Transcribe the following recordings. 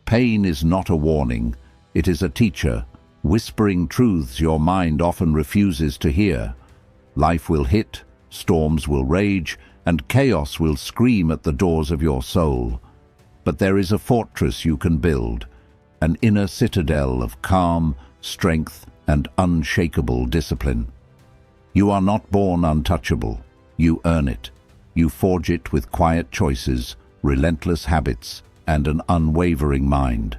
Pain is not a warning, it is a teacher, whispering truths your mind often refuses to hear. Life will hit, storms will rage, and chaos will scream at the doors of your soul. But there is a fortress you can build, an inner citadel of calm, strength, and unshakable discipline. You are not born untouchable. You earn it. You forge it with quiet choices, relentless habits, and an unwavering mind.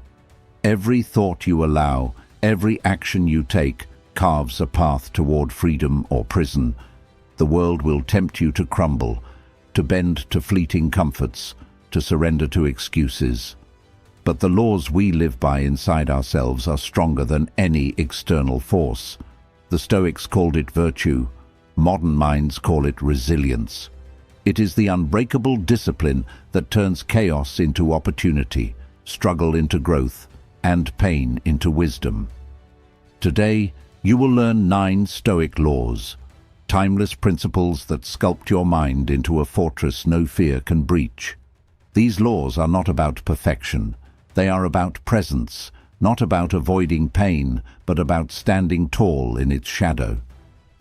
Every thought you allow, every action you take, carves a path toward freedom or prison. The world will tempt you to crumble, to bend to fleeting comforts, to surrender to excuses. But the laws we live by inside ourselves are stronger than any external force. The Stoics called it virtue. Modern minds call it resilience. It is the unbreakable discipline that turns chaos into opportunity, struggle into growth, and pain into wisdom. Today, you will learn 9 Stoic laws, timeless principles that sculpt your mind into a fortress no fear can breach. These laws are not about perfection. They are about presence, not about avoiding pain, but about standing tall in its shadow.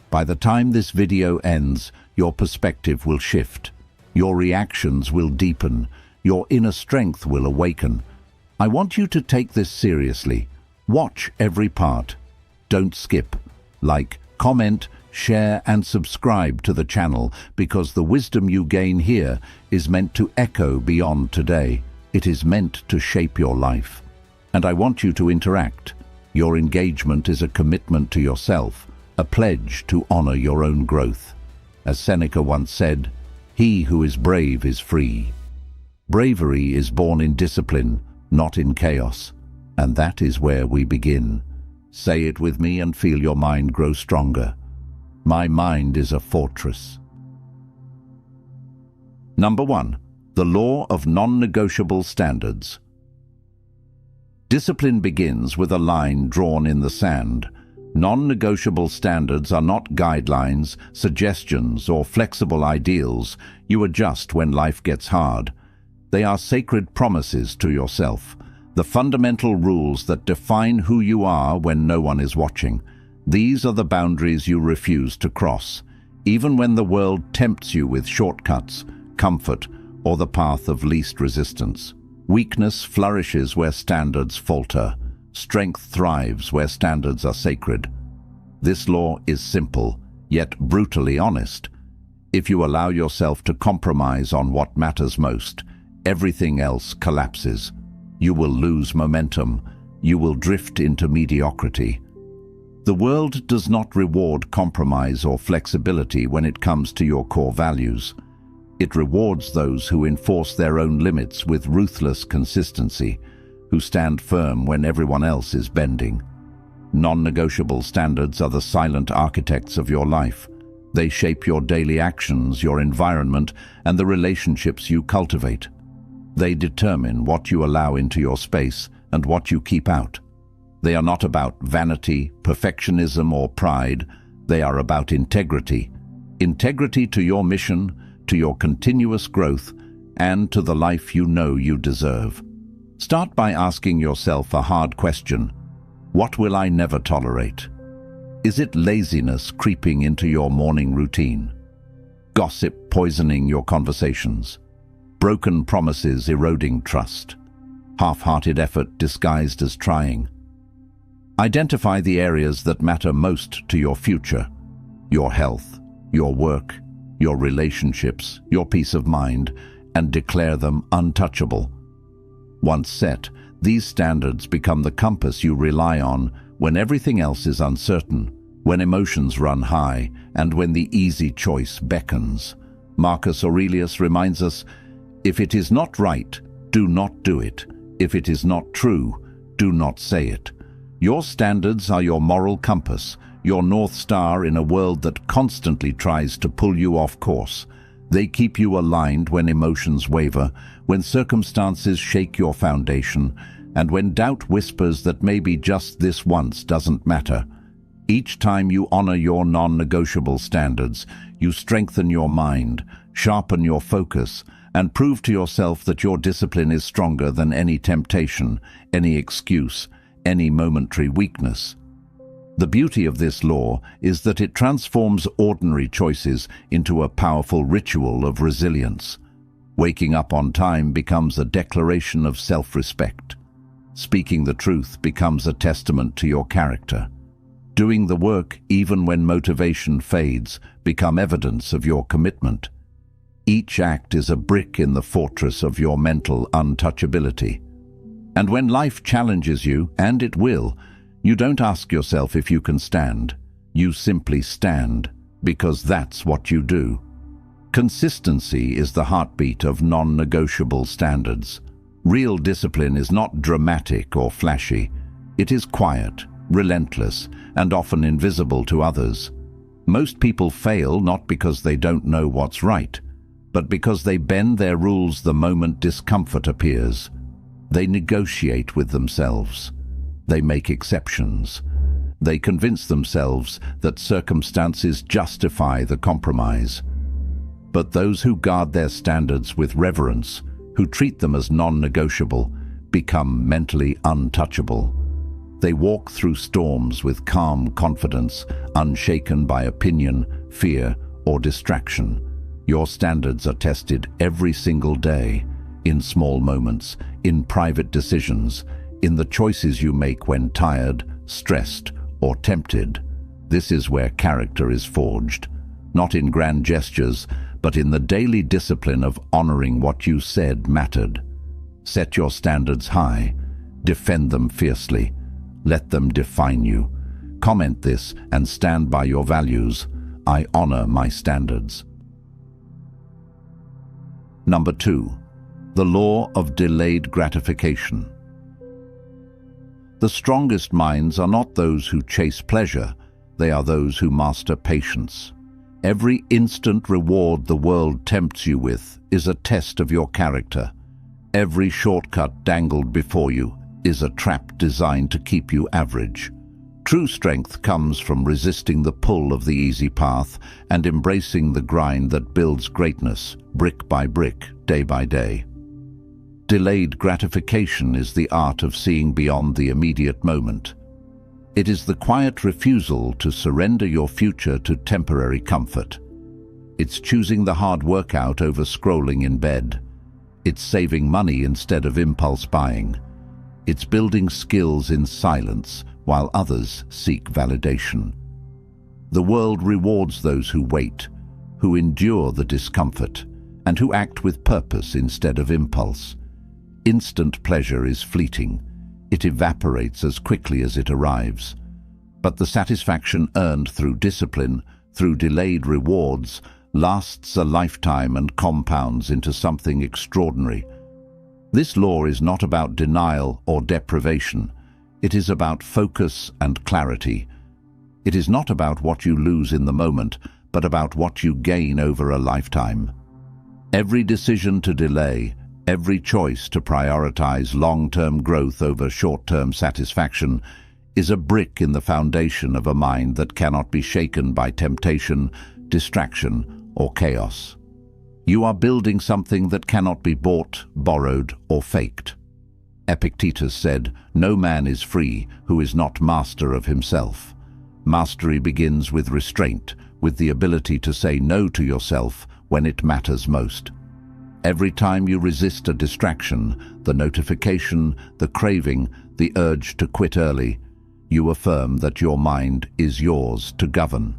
By the time this video ends, your perspective will shift. Your reactions will deepen. Your inner strength will awaken. I want you to take this seriously. Watch every part. Don't skip. Like, comment, share, and subscribe to the channel, because the wisdom you gain here is meant to echo beyond today. It is meant to shape your life. And I want you to interact. Your engagement is a commitment to yourself, a pledge to honor your own growth. As Seneca once said, "He who is brave is free." Bravery is born in discipline, not in chaos. And that is where we begin. Say it with me and feel your mind grow stronger. My mind is a fortress. Number 1. The law of non-negotiable standards. Discipline begins with a line drawn in the sand. Non-negotiable standards are not guidelines, suggestions, or flexible ideals you adjust when life gets hard. They are sacred promises to yourself, the fundamental rules that define who you are when no one is watching. These are the boundaries you refuse to cross, even when the world tempts you with shortcuts, comfort, or the path of least resistance. Weakness flourishes where standards falter. Strength thrives where standards are sacred. This law is simple, yet brutally honest. If you allow yourself to compromise on what matters most, everything else collapses. You will lose momentum. You will drift into mediocrity. The world does not reward compromise or flexibility when it comes to your core values. It rewards those who enforce their own limits with ruthless consistency, who stand firm when everyone else is bending. Non-negotiable standards are the silent architects of your life. They shape your daily actions, your environment, and the relationships you cultivate. They determine what you allow into your space and what you keep out. They are not about vanity, perfectionism, or pride. They are about integrity. Integrity to your mission, to your continuous growth, and to the life you know you deserve. Start by asking yourself a hard question. What will I never tolerate? Is it laziness creeping into your morning routine? Gossip poisoning your conversations? Broken promises eroding trust? Half-hearted effort disguised as trying? Identify the areas that matter most to your future: your health, your work, your relationships, your peace of mind, and declare them untouchable. Once set, these standards become the compass you rely on when everything else is uncertain, when emotions run high, and when the easy choice beckons. Marcus Aurelius reminds us, "If it is not right, do not do it. If it is not true, do not say it." Your standards are your moral compass, your North Star in a world that constantly tries to pull you off course. They keep you aligned when emotions waver, when circumstances shake your foundation, and when doubt whispers that maybe just this once doesn't matter. Each time you honor your non-negotiable standards, you strengthen your mind, Sharpen your focus and prove to yourself that your discipline is stronger than any temptation, any excuse, any momentary weakness. The beauty of this law is that it transforms ordinary choices into a powerful ritual of resilience. Waking up on time becomes a declaration of self-respect. Speaking the truth becomes a testament to your character. Doing the work even when motivation fades becomes evidence of your commitment. Each act is a brick in the fortress of your mental untouchability. And when life challenges you, and it will, you don't ask yourself if you can stand. You simply stand, because that's what you do. Consistency is the heartbeat of non-negotiable standards. Real discipline is not dramatic or flashy. It is quiet, relentless, and often invisible to others. Most people fail not because they don't know what's right, but because they bend their rules the moment discomfort appears. They negotiate with themselves. They make exceptions. They convince themselves that circumstances justify the compromise. But those who guard their standards with reverence, who treat them as non-negotiable, become mentally untouchable. They walk through storms with calm confidence, unshaken by opinion, fear, or distraction. Your standards are tested every single day, in small moments, in private decisions, in the choices you make when tired, stressed, or tempted. This is where character is forged, not in grand gestures, but in the daily discipline of honoring what you said mattered. Set your standards high. Defend them fiercely. Let them define you. Comment this and stand by your values. I honor my standards. Number 2. The law of delayed gratification. The strongest minds are not those who chase pleasure, they are those who master patience. Every instant reward the world tempts you with is a test of your character. Every shortcut dangled before you is a trap designed to keep you average. True strength comes from resisting the pull of the easy path and embracing the grind that builds greatness, brick by brick, day by day. Delayed gratification is the art of seeing beyond the immediate moment. It is the quiet refusal to surrender your future to temporary comfort. It's choosing the hard workout over scrolling in bed. It's saving money instead of impulse buying. It's building skills in silence while others seek validation. The world rewards those who wait, who endure the discomfort, and who act with purpose instead of impulse. Instant pleasure is fleeting. It evaporates as quickly as it arrives. But the satisfaction earned through discipline, through delayed rewards, lasts a lifetime and compounds into something extraordinary. This law is not about denial or deprivation. It is about focus and clarity. It is not about what you lose in the moment, but about what you gain over a lifetime. Every decision to delay, every choice to prioritize long-term growth over short-term satisfaction is a brick in the foundation of a mind that cannot be shaken by temptation, distraction, or chaos. You are building something that cannot be bought, borrowed, or faked. Epictetus said, "No man is free who is not master of himself." Mastery begins with restraint, with the ability to say no to yourself when it matters most. Every time you resist a distraction, the notification, the craving, the urge to quit early, you affirm that your mind is yours to govern.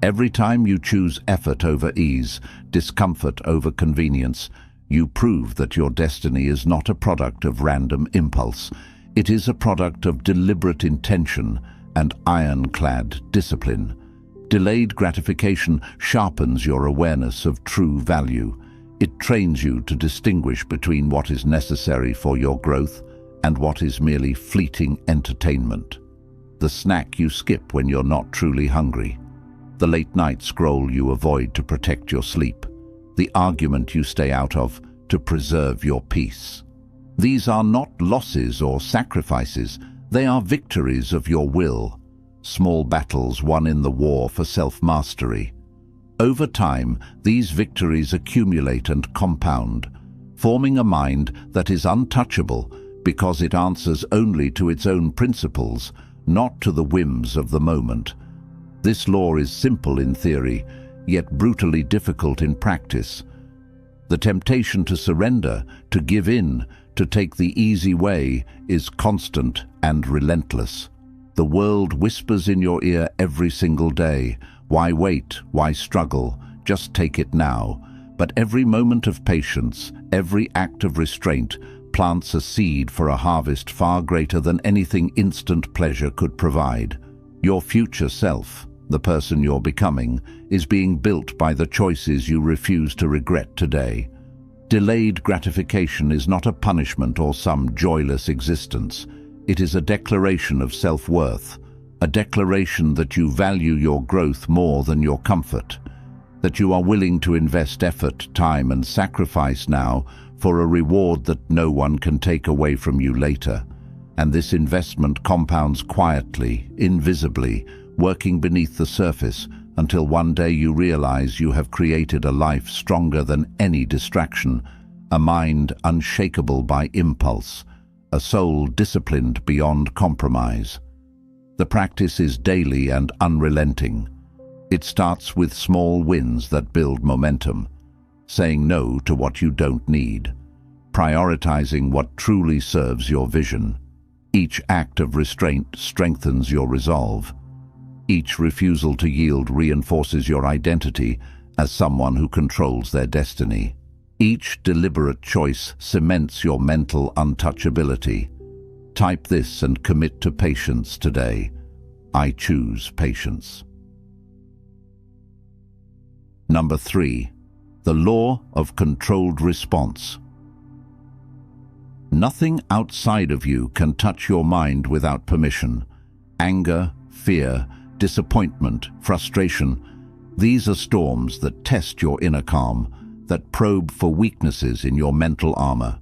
Every time you choose effort over ease, discomfort over convenience, you prove that your destiny is not a product of random impulse. It is a product of deliberate intention and ironclad discipline. Delayed gratification sharpens your awareness of true value. It trains you to distinguish between what is necessary for your growth and what is merely fleeting entertainment. The snack you skip when you're not truly hungry. The late-night scroll you avoid to protect your sleep. The argument you stay out of to preserve your peace. These are not losses or sacrifices. They are victories of your will. Small battles won in the war for self-mastery. Over time, these victories accumulate and compound, forming a mind that is untouchable because it answers only to its own principles, not to the whims of the moment. This law is simple in theory, yet brutally difficult in practice. The temptation to surrender, to give in, to take the easy way is constant and relentless. The world whispers in your ear every single day, "Why wait? Why struggle? Just take it now." But every moment of patience, every act of restraint, plants a seed for a harvest far greater than anything instant pleasure could provide. Your future self, the person you're becoming, is being built by the choices you refuse to regret today. Delayed gratification is not a punishment or some joyless existence. It is a declaration of self-worth, a declaration that you value your growth more than your comfort, that you are willing to invest effort, time, and sacrifice now for a reward that no one can take away from you later. And this investment compounds quietly, invisibly, working beneath the surface until one day you realize you have created a life stronger than any distraction, a mind unshakable by impulse, a soul disciplined beyond compromise. The practice is daily and unrelenting. It starts with small wins that build momentum, saying no to what you don't need, prioritizing what truly serves your vision. Each act of restraint strengthens your resolve. Each refusal to yield reinforces your identity as someone who controls their destiny. Each deliberate choice cements your mental untouchability. Type this and commit to patience today. I choose patience. Number 3. The law of controlled response. Nothing outside of you can touch your mind without permission. Anger, fear, disappointment, frustration. These are storms that test your inner calm, that probe for weaknesses in your mental armor.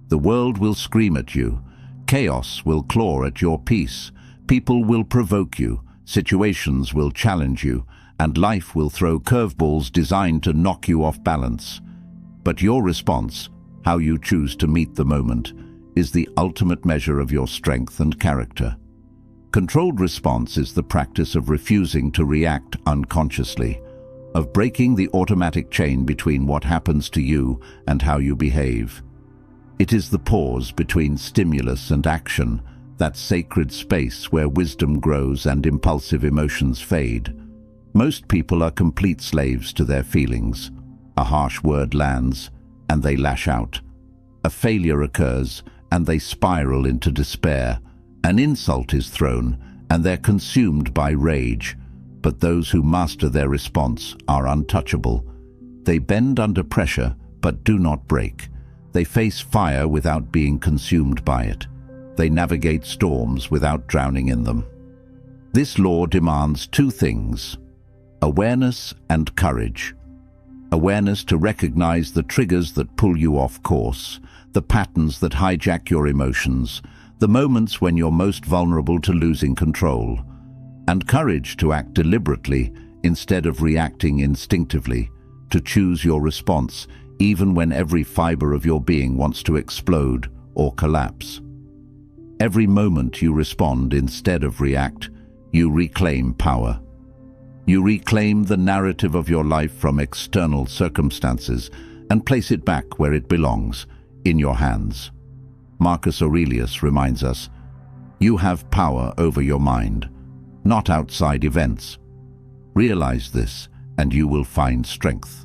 The world will scream at you. Chaos will claw at your peace. People will provoke you. Situations will challenge you. And life will throw curveballs designed to knock you off balance. But your response, how you choose to meet the moment, is the ultimate measure of your strength and character. Controlled response is the practice of refusing to react unconsciously, of breaking the automatic chain between what happens to you and how you behave. It is the pause between stimulus and action, that sacred space where wisdom grows and impulsive emotions fade. Most people are complete slaves to their feelings. A harsh word lands, and they lash out. A failure occurs, and they spiral into despair. An insult is thrown, and they're consumed by rage. But those who master their response are untouchable. They bend under pressure, but do not break. They face fire without being consumed by it. They navigate storms without drowning in them. This law demands two things: awareness and courage. Awareness to recognize the triggers that pull you off course, the patterns that hijack your emotions, the moments when you're most vulnerable to losing control. And courage to act deliberately instead of reacting instinctively, to choose your response even when every fiber of your being wants to explode or collapse. Every moment you respond instead of react, you reclaim power. You reclaim the narrative of your life from external circumstances and place it back where it belongs, in your hands. Marcus Aurelius reminds us, you have power over your mind, not outside events. Realize this, and you will find strength.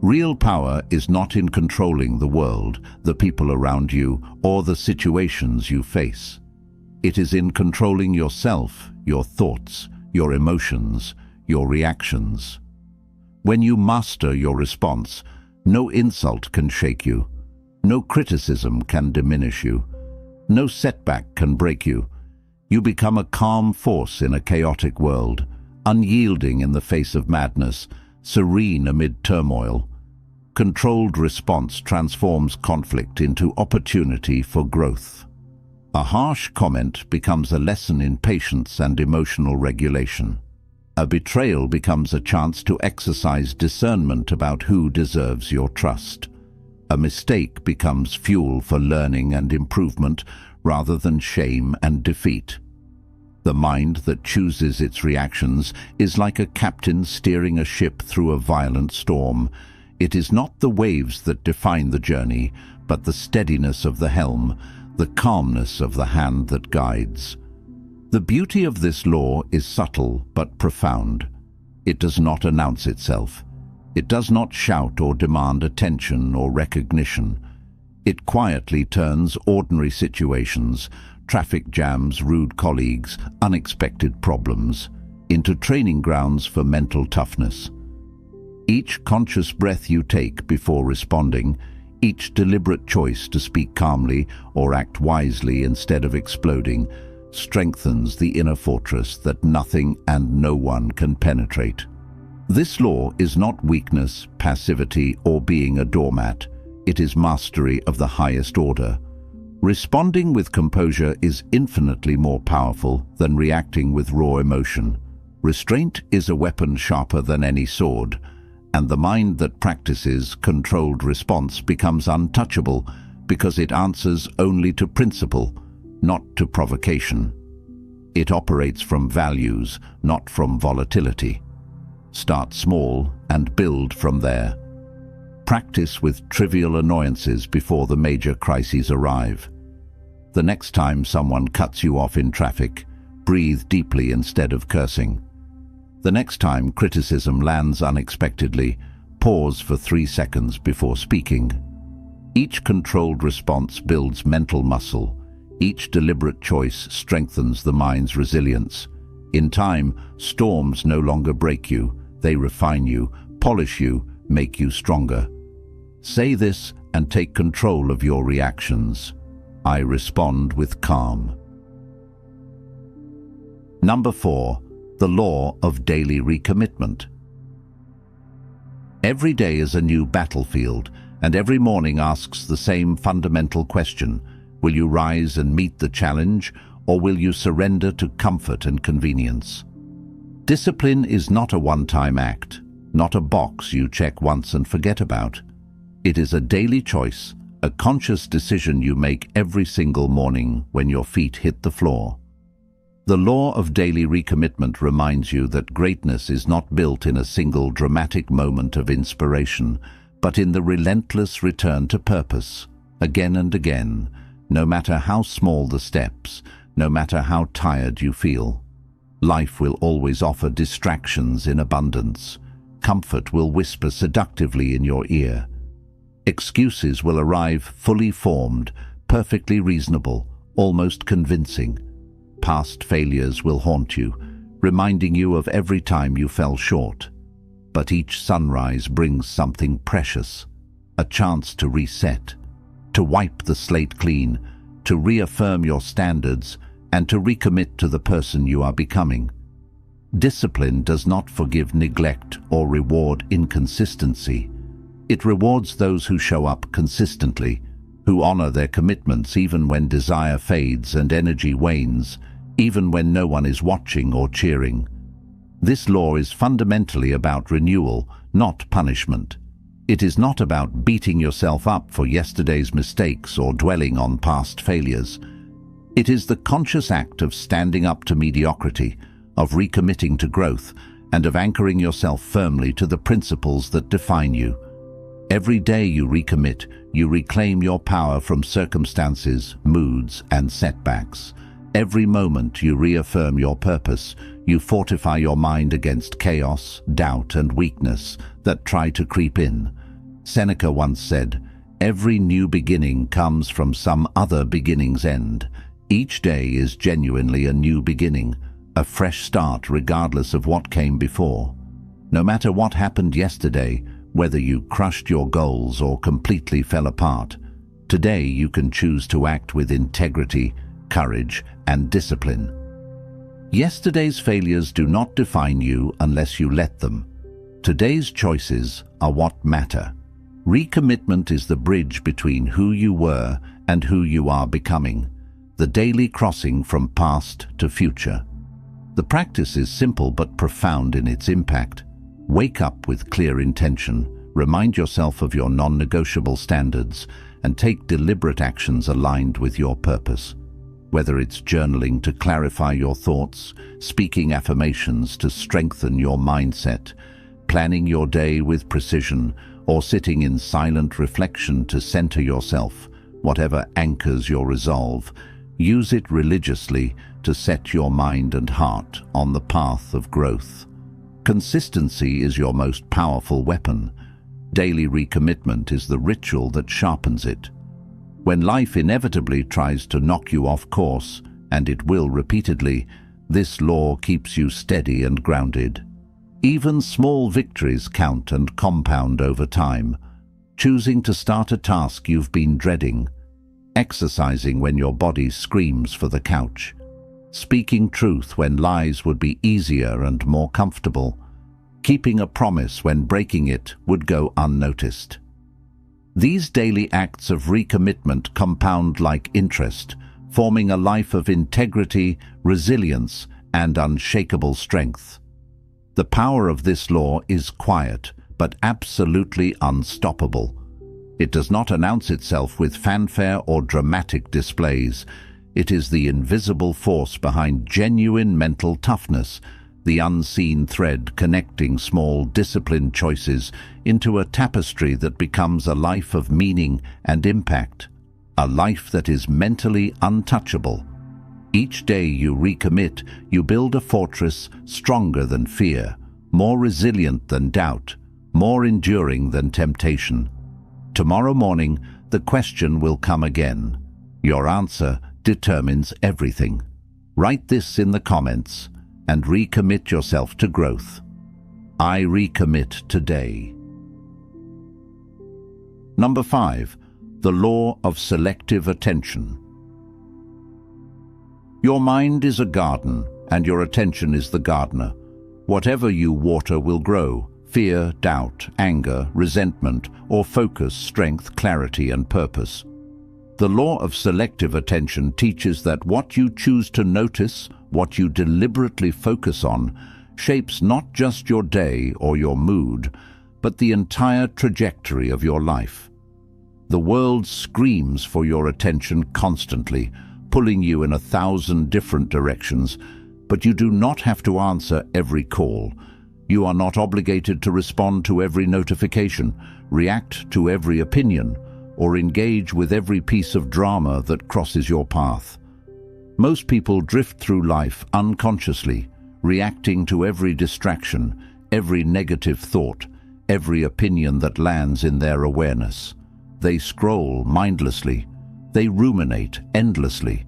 Real power is not in controlling the world, the people around you, or the situations you face. It is in controlling yourself, your thoughts, your emotions, your reactions. When you master your response, no insult can shake you. No criticism can diminish you. No setback can break you. You become a calm force in a chaotic world, unyielding in the face of madness, serene amid turmoil. Controlled response transforms conflict into opportunity for growth. A harsh comment becomes a lesson in patience and emotional regulation. A betrayal becomes a chance to exercise discernment about who deserves your trust. A mistake becomes fuel for learning and improvement rather than shame and defeat. The mind that chooses its reactions is like a captain steering a ship through a violent storm. It is not the waves that define the journey, but the steadiness of the helm, the calmness of the hand that guides. The beauty of this law is subtle but profound. It does not announce itself. It does not shout or demand attention or recognition. It quietly turns ordinary situations, traffic jams, rude colleagues, unexpected problems, into training grounds for mental toughness. Each conscious breath you take before responding, each deliberate choice to speak calmly or act wisely instead of exploding, strengthens the inner fortress that nothing and no one can penetrate. This law is not weakness, passivity, or being a doormat. It is mastery of the highest order. Responding with composure is infinitely more powerful than reacting with raw emotion. Restraint is a weapon sharper than any sword, and the mind that practices controlled response becomes untouchable because it answers only to principle, not to provocation. It operates from values, not from volatility. Start small and build from there. Practice with trivial annoyances before the major crises arrive. The next time someone cuts you off in traffic, breathe deeply instead of cursing. The next time criticism lands unexpectedly, pause for 3 seconds before speaking. Each controlled response builds mental muscle. Each deliberate choice strengthens the mind's resilience. In time, storms no longer break you. They refine you, polish you, make you stronger. Say this and take control of your reactions. I respond with calm. Number 4. The law of daily recommitment. Every day is a new battlefield, and every morning asks the same fundamental question. Will you rise and meet the challenge, or will you surrender to comfort and convenience? Discipline is not a one-time act, not a box you check once and forget about. It is a daily choice, a conscious decision you make every single morning when your feet hit the floor. The law of daily recommitment reminds you that greatness is not built in a single dramatic moment of inspiration, but in the relentless return to purpose, again and again, no matter how small the steps, no matter how tired you feel. Life will always offer distractions in abundance. Comfort will whisper seductively in your ear. Excuses will arrive fully formed, perfectly reasonable, almost convincing. Past failures will haunt you, reminding you of every time you fell short. But each sunrise brings something precious, a chance to reset, to wipe the slate clean, to reaffirm your standards, and to recommit to the person you are becoming. Discipline does not forgive neglect or reward inconsistency. It rewards those who show up consistently, who honor their commitments even when desire fades and energy wanes, even when no one is watching or cheering. This law is fundamentally about renewal, not punishment. It is not about beating yourself up for yesterday's mistakes or dwelling on past failures. It is the conscious act of standing up to mediocrity, of recommitting to growth, and of anchoring yourself firmly to the principles that define you. Every day you recommit, you reclaim your power from circumstances, moods, and setbacks. Every moment you reaffirm your purpose, you fortify your mind against chaos, doubt, and weakness that try to creep in. Seneca once said, "Every new beginning comes from some other beginning's end." Each day is genuinely a new beginning, a fresh start regardless of what came before. No matter what happened yesterday, whether you crushed your goals or completely fell apart, today you can choose to act with integrity, courage, and discipline. Yesterday's failures do not define you unless you let them. Today's choices are what matter. Recommitment is the bridge between who you were and who you are becoming, the daily crossing from past to future. The practice is simple but profound in its impact. Wake up with clear intention, remind yourself of your non-negotiable standards, and take deliberate actions aligned with your purpose. Whether it's journaling to clarify your thoughts, speaking affirmations to strengthen your mindset, planning your day with precision, or sitting in silent reflection to center yourself, whatever anchors your resolve, use it religiously to set your mind and heart on the path of growth. Consistency is your most powerful weapon. Daily recommitment is the ritual that sharpens it. When life inevitably tries to knock you off course, and it will repeatedly, this law keeps you steady and grounded. Even small victories count and compound over time. Choosing to start a task you've been dreading, exercising when your body screams for the couch, speaking truth when lies would be easier and more comfortable, keeping a promise when breaking it would go unnoticed. These daily acts of recommitment compound like interest, forming a life of integrity, resilience, and unshakable strength. The power of this law is quiet, but absolutely unstoppable. It does not announce itself with fanfare or dramatic displays. It is the invisible force behind genuine mental toughness, the unseen thread connecting small, disciplined choices into a tapestry that becomes a life of meaning and impact, a life that is mentally untouchable. Each day you recommit, you build a fortress stronger than fear, more resilient than doubt, more enduring than temptation. Tomorrow morning, the question will come again. Your answer determines everything. Write this in the comments and recommit yourself to growth. I recommit today. Number 5. The law of selective attention. Your mind is a garden, and your attention is the gardener. Whatever you water will grow: fear, doubt, anger, resentment, or focus, strength, clarity, and purpose. The law of selective attention teaches that what you choose to notice, what you deliberately focus on, shapes not just your day or your mood, but the entire trajectory of your life. The world screams for your attention constantly, pulling you in 1,000 different directions, but you do not have to answer every call. You are not obligated to respond to every notification, react to every opinion, or engage with every piece of drama that crosses your path. Most people drift through life unconsciously, reacting to every distraction, every negative thought, every opinion that lands in their awareness. They scroll mindlessly. They ruminate endlessly.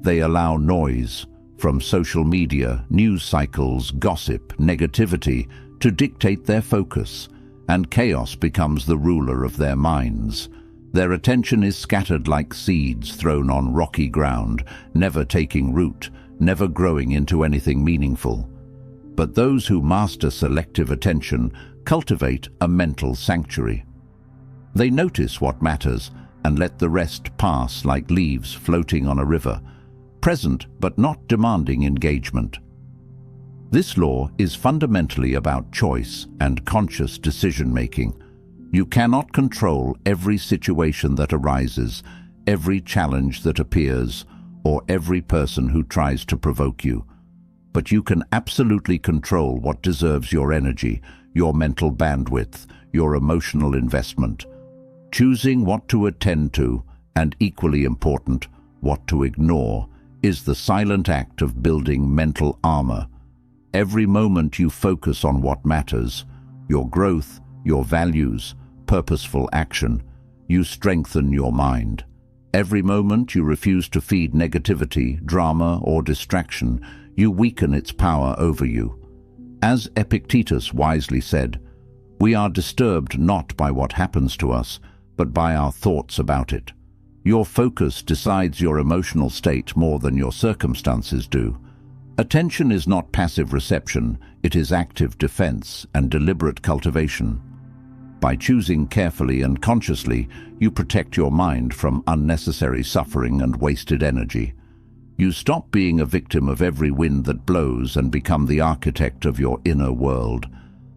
They allow noise from social media, news cycles, gossip, negativity to dictate their focus, and chaos becomes the ruler of their minds. Their attention is scattered like seeds thrown on rocky ground, never taking root, never growing into anything meaningful. But those who master selective attention cultivate a mental sanctuary. They notice what matters and let the rest pass like leaves floating on a river, present but not demanding engagement. This law is fundamentally about choice and conscious decision-making. You cannot control every situation that arises, every challenge that appears, or every person who tries to provoke you. But you can absolutely control what deserves your energy, your mental bandwidth, your emotional investment. Choosing what to attend to, and equally important, what to ignore, is the silent act of building mental armor. Every moment you focus on what matters, your growth, your values, purposeful action, you strengthen your mind. Every moment you refuse to feed negativity, drama, or distraction, you weaken its power over you. As Epictetus wisely said, "We are disturbed not by what happens to us, but by our thoughts about it." Your focus decides your emotional state more than your circumstances do. Attention is not passive reception, it is active defense and deliberate cultivation. By choosing carefully and consciously, you protect your mind from unnecessary suffering and wasted energy. You stop being a victim of every wind that blows and become the architect of your inner world.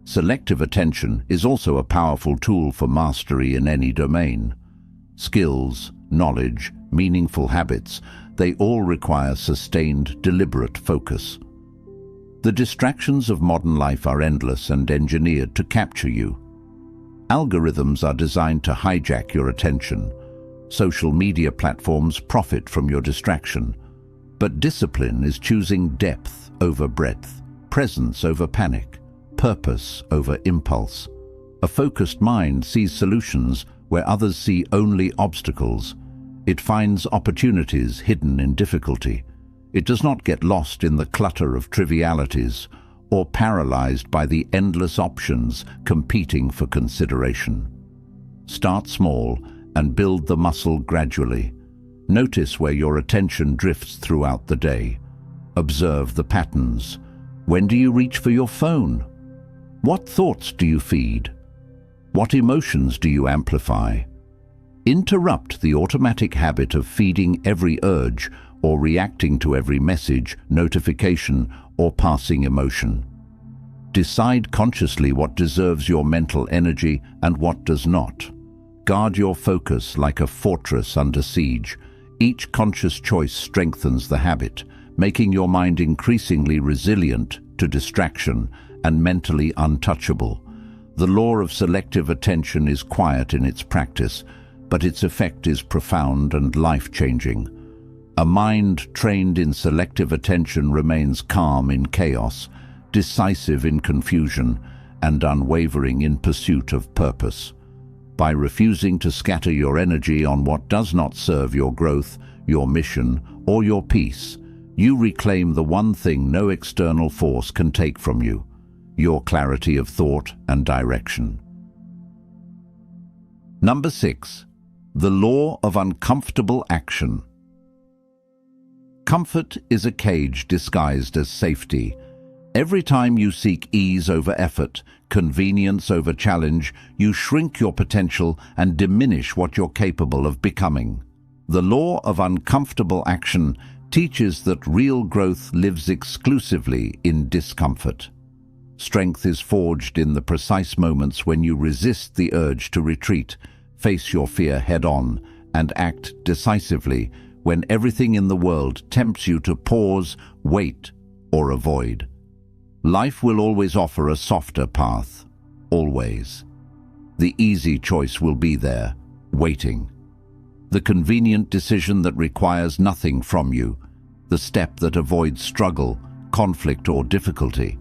Selective attention is also a powerful tool for mastery in any domain. Skills, knowledge, meaningful habits, they all require sustained, deliberate focus. The distractions of modern life are endless and engineered to capture you. Algorithms are designed to hijack your attention. Social media platforms profit from your distraction. But discipline is choosing depth over breadth, presence over panic, purpose over impulse. A focused mind sees solutions where others see only obstacles. It finds opportunities hidden in difficulty. It does not get lost in the clutter of trivialities or paralyzed by the endless options competing for consideration. Start small and build the muscle gradually. Notice where your attention drifts throughout the day. Observe the patterns. When do you reach for your phone? What thoughts do you feed? What emotions do you amplify? Interrupt the automatic habit of feeding every urge or reacting to every message, notification, or passing emotion. Decide consciously what deserves your mental energy and what does not. Guard your focus like a fortress under siege. Each conscious choice strengthens the habit, making your mind increasingly resilient to distraction and mentally untouchable. The law of selective attention is quiet in its practice, but its effect is profound and life-changing. A mind trained in selective attention remains calm in chaos, decisive in confusion, and unwavering in pursuit of purpose. By refusing to scatter your energy on what does not serve your growth, your mission, or your peace, you reclaim the one thing no external force can take from you: your clarity of thought and direction. Number 6. The law of uncomfortable action. Comfort is a cage disguised as safety. Every time you seek ease over effort, convenience over challenge, you shrink your potential and diminish what you're capable of becoming. The law of uncomfortable action teaches that real growth lives exclusively in discomfort. Strength is forged in the precise moments when you resist the urge to retreat, face your fear head-on, and act decisively when everything in the world tempts you to pause, wait, or avoid. Life will always offer a softer path, always. The easy choice will be there, waiting. The convenient decision that requires nothing from you, the step that avoids struggle, conflict, or difficulty.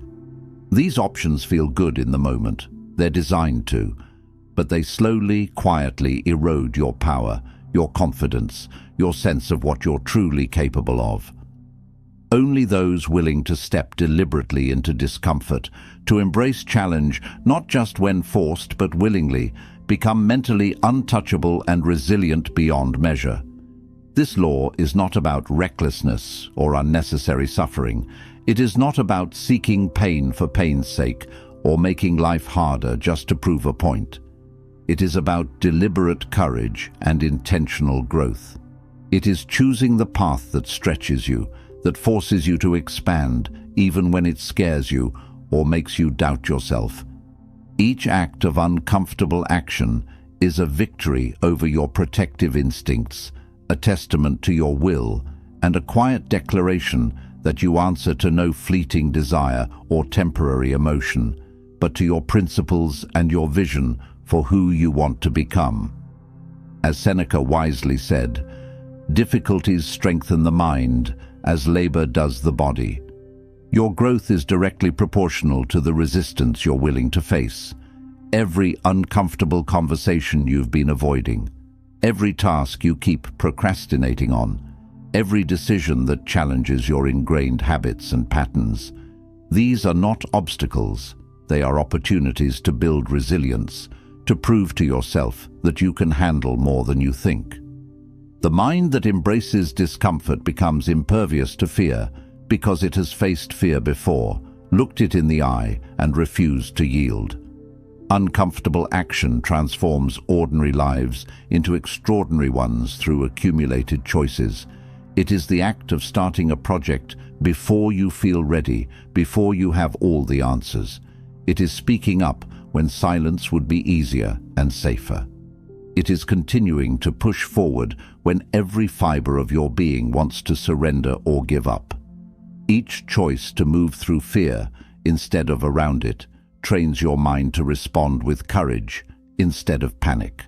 These options feel good in the moment. They're designed to, but they slowly, quietly erode your power, your confidence, your sense of what you're truly capable of. Only those willing to step deliberately into discomfort, to embrace challenge not just when forced but willingly, become mentally untouchable and resilient beyond measure. This law is not about recklessness or unnecessary suffering. It is not about seeking pain for pain's sake or making life harder just to prove a point. It is about deliberate courage and intentional growth. It is choosing the path that stretches you, that forces you to expand, even when it scares you or makes you doubt yourself. Each act of uncomfortable action is a victory over your protective instincts, a testament to your will, and a quiet declaration that you answer to no fleeting desire or temporary emotion, but to your principles and your vision for who you want to become. As Seneca wisely said, "Difficulties strengthen the mind as labor does the body." Your growth is directly proportional to the resistance you're willing to face. Every uncomfortable conversation you've been avoiding, every task you keep procrastinating on, every decision that challenges your ingrained habits and patterns. These are not obstacles. They are opportunities to build resilience, to prove to yourself that you can handle more than you think. The mind that embraces discomfort becomes impervious to fear because it has faced fear before, looked it in the eye, and refused to yield. Uncomfortable action transforms ordinary lives into extraordinary ones through accumulated choices. It is the act of starting a project before you feel ready, before you have all the answers. It is speaking up when silence would be easier and safer. It is continuing to push forward when every fiber of your being wants to surrender or give up. Each choice to move through fear instead of around it trains your mind to respond with courage instead of panic.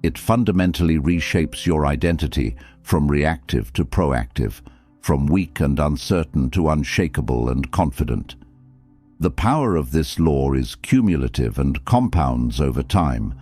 It fundamentally reshapes your identity from reactive to proactive, from weak and uncertain to unshakable and confident. The power of this law is cumulative and compounds over time.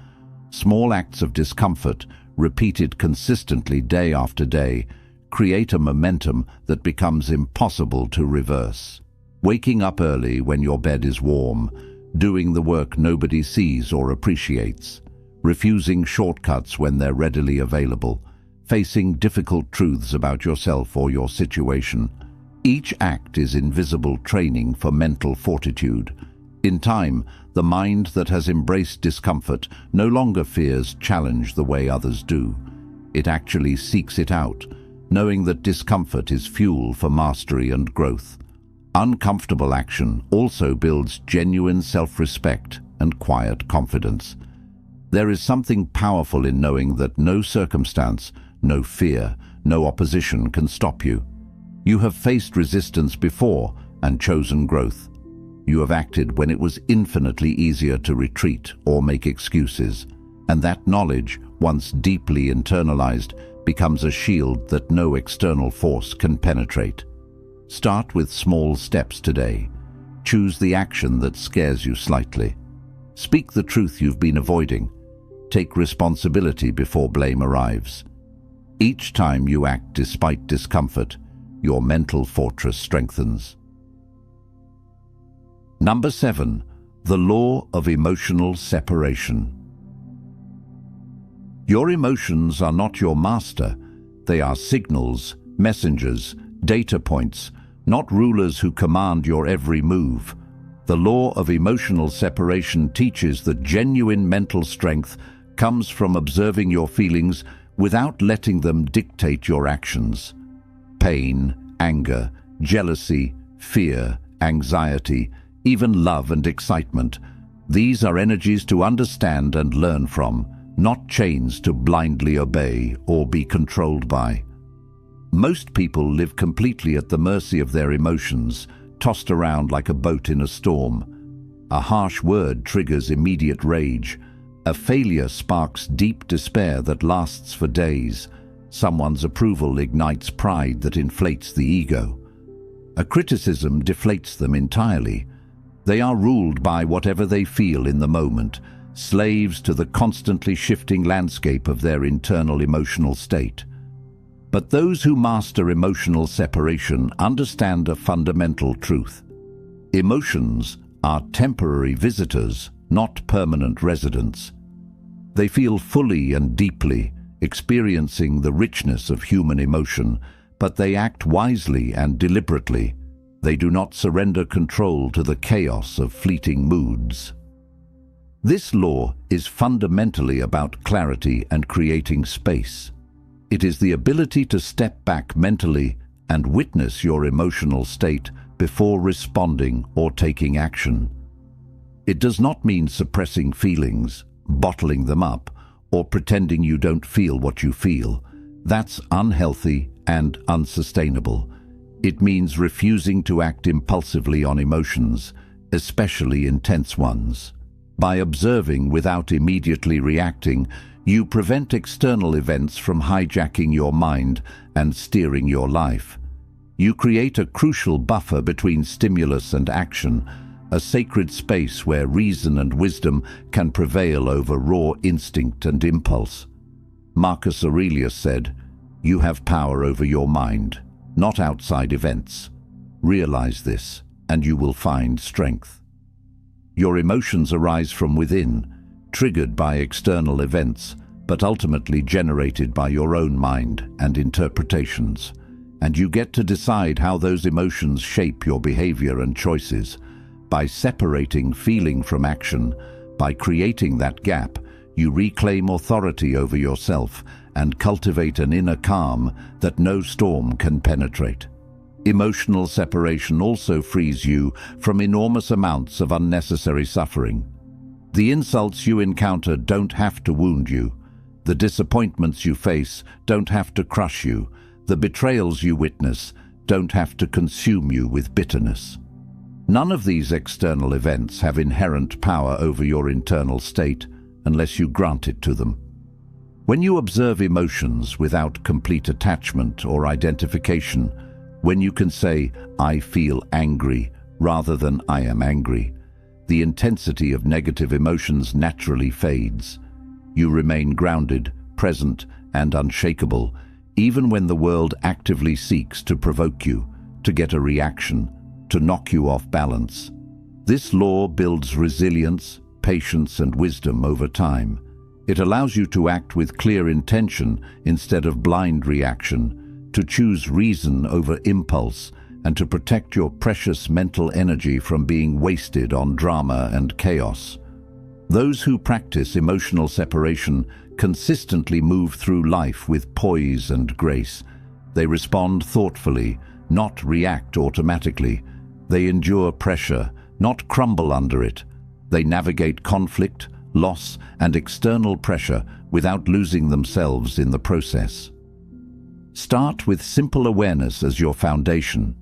Small acts of discomfort, repeated consistently day after day, create a momentum that becomes impossible to reverse. Waking up early when your bed is warm, doing the work nobody sees or appreciates, refusing shortcuts when they're readily available, facing difficult truths about yourself or your situation. Each act is invisible training for mental fortitude. In time, the mind that has embraced discomfort no longer fears challenge the way others do. It actually seeks it out, knowing that discomfort is fuel for mastery and growth. Uncomfortable action also builds genuine self-respect and quiet confidence. There is something powerful in knowing that no circumstance, no fear, no opposition can stop you. You have faced resistance before and chosen growth. You have acted when it was infinitely easier to retreat or make excuses, and that knowledge, once deeply internalized, becomes a shield that no external force can penetrate. Start with small steps today. Choose the action that scares you slightly. Speak the truth you've been avoiding. Take responsibility before blame arrives. Each time you act despite discomfort, your mental fortress strengthens. Number 7. The law of emotional separation. Your emotions are not your master. They are signals, messengers, data points, not rulers who command your every move. The law of emotional separation teaches that genuine mental strength comes from observing your feelings without letting them dictate your actions. Pain, anger, jealousy, fear, anxiety, even love and excitement. These are energies to understand and learn from, not chains to blindly obey or be controlled by. Most people live completely at the mercy of their emotions, tossed around like a boat in a storm. A harsh word triggers immediate rage. A failure sparks deep despair that lasts for days. Someone's approval ignites pride that inflates the ego. A criticism deflates them entirely. They are ruled by whatever they feel in the moment, slaves to the constantly shifting landscape of their internal emotional state. But those who master emotional separation understand a fundamental truth. Emotions are temporary visitors, not permanent residents. They feel fully and deeply, experiencing the richness of human emotion, but they act wisely and deliberately. They do not surrender control to the chaos of fleeting moods. This law is fundamentally about clarity and creating space. It is the ability to step back mentally and witness your emotional state before responding or taking action. It does not mean suppressing feelings, bottling them up, or pretending you don't feel what you feel. That's unhealthy and unsustainable. It means refusing to act impulsively on emotions, especially intense ones. By observing without immediately reacting, you prevent external events from hijacking your mind and steering your life. You create a crucial buffer between stimulus and action, a sacred space where reason and wisdom can prevail over raw instinct and impulse. Marcus Aurelius said, "You have power over your mind, not outside events. Realize this, and you will find strength." Your emotions arise from within, triggered by external events, but ultimately generated by your own mind and interpretations. And you get to decide how those emotions shape your behavior and choices. By separating feeling from action, by creating that gap, You reclaim authority over yourself and cultivate an inner calm that no storm can penetrate. Emotional separation also frees you from enormous amounts of unnecessary suffering. The insults you encounter don't have to wound you. The disappointments you face don't have to crush you. The betrayals you witness don't have to consume you with bitterness. None of these external events have inherent power over your internal state unless you grant it to them. When you observe emotions without complete attachment or identification, when you can say, "I feel angry," rather than "I am angry," the intensity of negative emotions naturally fades. You remain grounded, present, and unshakable, even when the world actively seeks to provoke you, to get a reaction, to knock you off balance. This law builds resilience, patience, and wisdom over time. It allows you to act with clear intention instead of blind reaction, to choose reason over impulse, and to protect your precious mental energy from being wasted on drama and chaos. Those who practice emotional separation consistently move through life with poise and grace. They respond thoughtfully, not react automatically. They endure pressure, not crumble under it. They navigate conflict, loss, and external pressure without losing themselves in the process. Start with simple awareness as your foundation.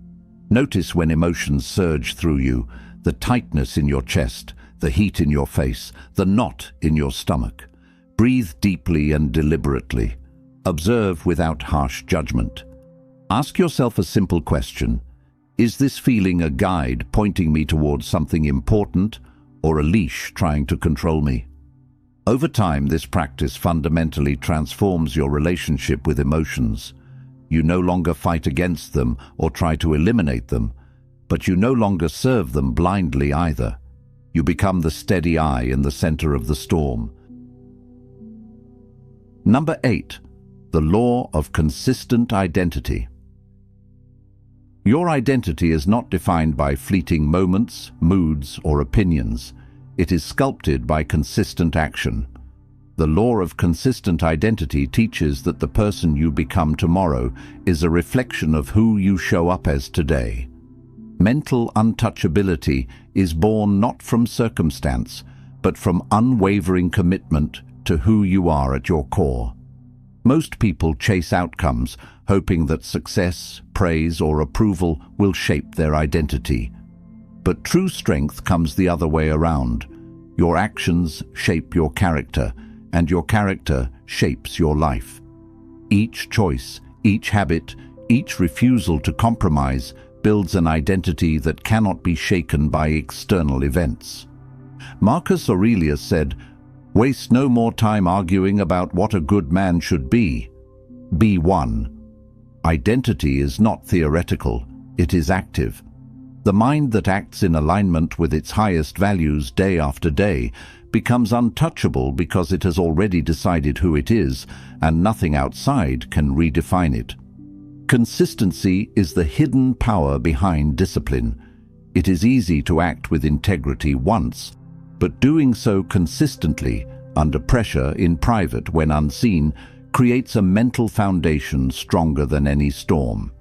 Notice when emotions surge through you, the tightness in your chest, the heat in your face, the knot in your stomach. Breathe deeply and deliberately. Observe without harsh judgment. Ask yourself a simple question. Is this feeling a guide pointing me towards something important, or a leash trying to control me? Over time, this practice fundamentally transforms your relationship with emotions. You no longer fight against them or try to eliminate them, but you no longer serve them blindly either. You become the steady eye in the center of the storm. Number 8. The law of consistent identity. Your identity is not defined by fleeting moments, moods, or opinions. It is sculpted by consistent action. The law of consistent identity teaches that the person you become tomorrow is a reflection of who you show up as today. Mental untouchability is born not from circumstance, but from unwavering commitment to who you are at your core. Most people chase outcomes, hoping that success, praise, or approval will shape their identity. But true strength comes the other way around. Your actions shape your character, and your character shapes your life. Each choice, each habit, each refusal to compromise builds an identity that cannot be shaken by external events. Marcus Aurelius said, "Waste no more time arguing about what a good man should be. Be one." Identity is not theoretical, it is active. The mind that acts in alignment with its highest values day after day becomes untouchable because it has already decided who it is, and nothing outside can redefine it. Consistency is the hidden power behind discipline. It is easy to act with integrity once, but doing so consistently, under pressure, in private, when unseen, creates a mental foundation stronger than any storm.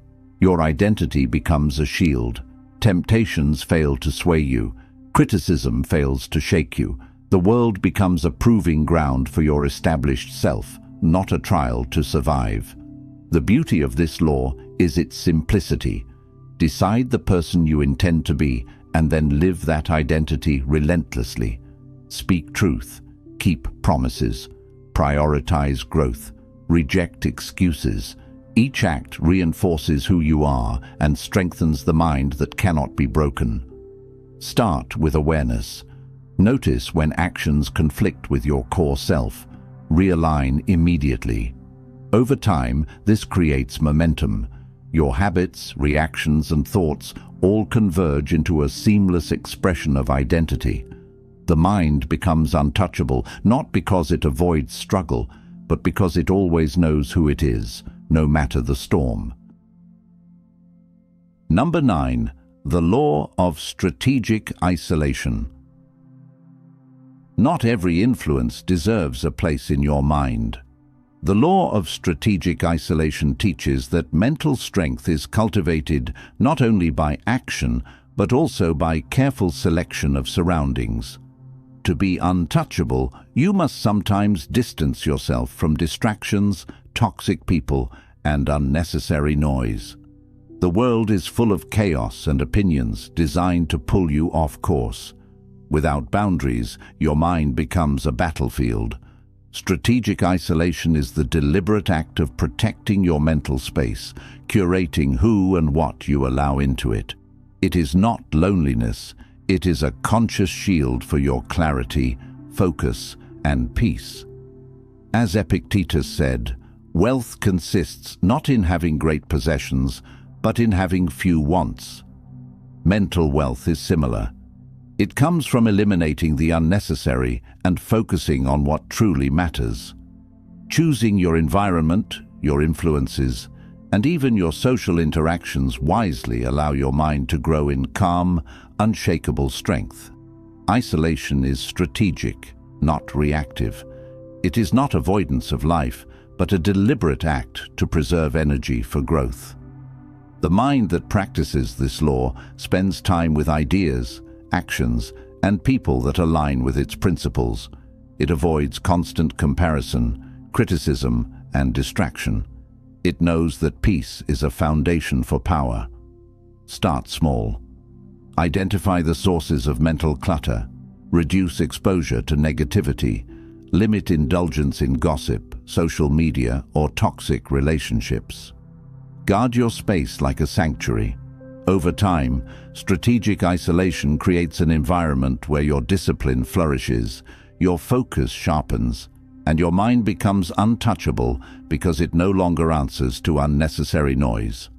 Your identity becomes a shield. Temptations fail to sway you. Criticism fails to shake you. The world becomes a proving ground for your established self, not a trial to survive. The beauty of this law is its simplicity. Decide the person you intend to be, and then live that identity relentlessly. Speak truth, keep promises, prioritize growth, reject excuses. Each act reinforces who you are and strengthens the mind that cannot be broken. Start with awareness. Notice when actions conflict with your core self. Realign immediately. Over time, this creates momentum. Your habits, reactions, and thoughts all converge into a seamless expression of identity. The mind becomes untouchable, not because it avoids struggle, but because it always knows who it is, no matter the storm. Number 9. The law of strategic isolation. Not every influence deserves a place in your mind. The law of strategic isolation teaches that mental strength is cultivated not only by action, but also by careful selection of surroundings. To be untouchable, you must sometimes distance yourself from distractions, toxic people, and unnecessary noise. The world is full of chaos and opinions designed to pull you off course. Without boundaries, your mind becomes a battlefield. Strategic isolation is the deliberate act of protecting your mental space, curating who and what you allow into it. It is not loneliness, it is a conscious shield for your clarity, focus, and peace. As Epictetus said, wealth consists not in having great possessions, but in having few wants. Mental wealth is similar. It comes from eliminating the unnecessary and focusing on what truly matters. Choosing your environment, your influences, and even your social interactions wisely allow your mind to grow in calm, unshakable strength. Isolation is strategic, not reactive. It is not avoidance of life, but a deliberate act to preserve energy for growth. The mind that practices this law spends time with ideas, actions, and people that align with its principles. It avoids constant comparison, criticism, and distraction. It knows that peace is a foundation for power. Start small. Identify the sources of mental clutter. Reduce exposure to negativity. Limit indulgence in gossip, social media, or toxic relationships. Guard your space like a sanctuary. Over time, strategic isolation creates an environment where your discipline flourishes, your focus sharpens, and your mind becomes untouchable because it no longer answers to unnecessary noise.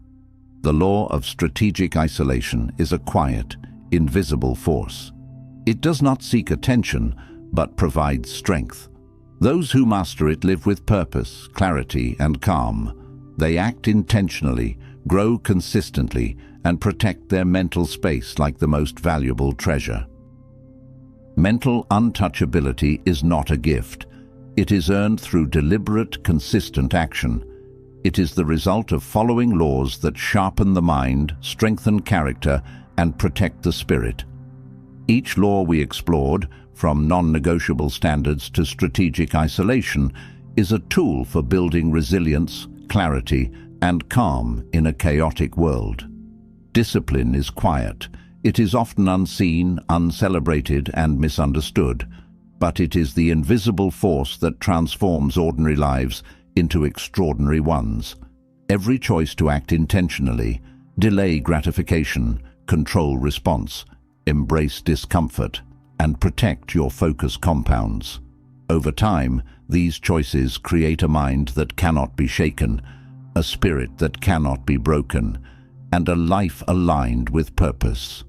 The law of strategic isolation is a quiet, invisible force. It does not seek attention, but provides strength. Those who master it live with purpose, clarity, and calm. They act intentionally, grow consistently, and protect their mental space like the most valuable treasure. Mental untouchability is not a gift. It is earned through deliberate, consistent action. It is the result of following laws that sharpen the mind, strengthen character, and protect the spirit. Each law we explored, from non-negotiable standards to strategic isolation, is a tool for building resilience, clarity, and calm in a chaotic world. Discipline is quiet. It is often unseen, uncelebrated, and misunderstood, but it is the invisible force that transforms ordinary lives into extraordinary ones. Every choice to act intentionally, delay gratification, control response, embrace discomfort, and protect your focus compounds. Over time, these choices create a mind that cannot be shaken, a spirit that cannot be broken, and a life aligned with purpose.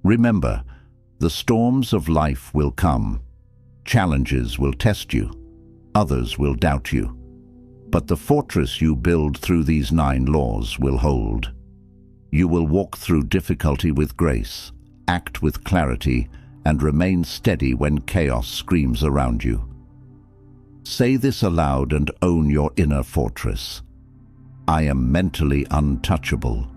Remember, the storms of life will come. Challenges will test you. Others will doubt you. But the fortress you build through these 9 laws will hold. You will walk through difficulty with grace, act with clarity, and remain steady when chaos screams around you. Say this aloud and own your inner fortress. I am mentally untouchable.